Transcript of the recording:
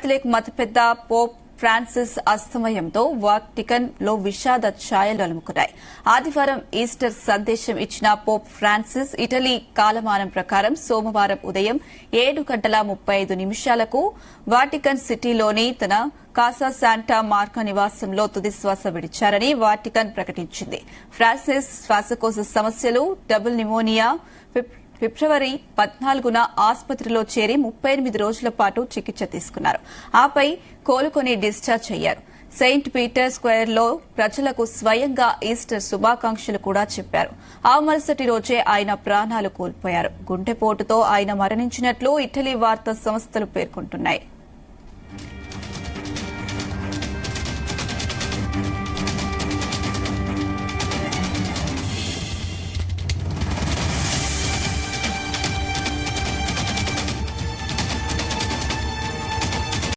Catholic మతపెద్ద Pope Francis అస్తమయంతో Vatican లో విషాద ఛాయలు అలుముకున్నాయి. ఆదివారం ఈస్టర్ సందేశం ఇచ్చిన పోప్ ఫ్రాన్సిస్ ఇటలీ కాలమానం ప్రకారం సోమవారం ఉదయం 7:35 వాటికన్ సిటీలోని తన కాసా శాంటా మార్కా నివాసంలో తుదిశ్వాస విడిచారని వాటికన్ ప్రకటించింది. ఫ్రాన్సిస్ శ్వాసకోశ సమస్యలు, డబుల్ న్యూమోనియా, ఫిబ్రవరి 14న ఆసుపత్రిలో చేరి 38 రోజుల పాటు చికిత్స తీసుకున్నారు. ఆపై కోలుకొని డిశ్చార్జ్ అయ్యారు. సెయింట్ పీటర్ స్క్వేర్లో ప్రజలకు స్వయంగా ఈస్టర్ శుభాకాంక్షలు కూడా చెప్పారు. ఆ మరుసటి రోజే ఆయన ప్రాణాలు కోల్పోయారు. గుండెపోటుతో ఆయన మరణించినట్లు ఇటలీ వార్తా సంస్థలు పేర్కొంటున్నాయి.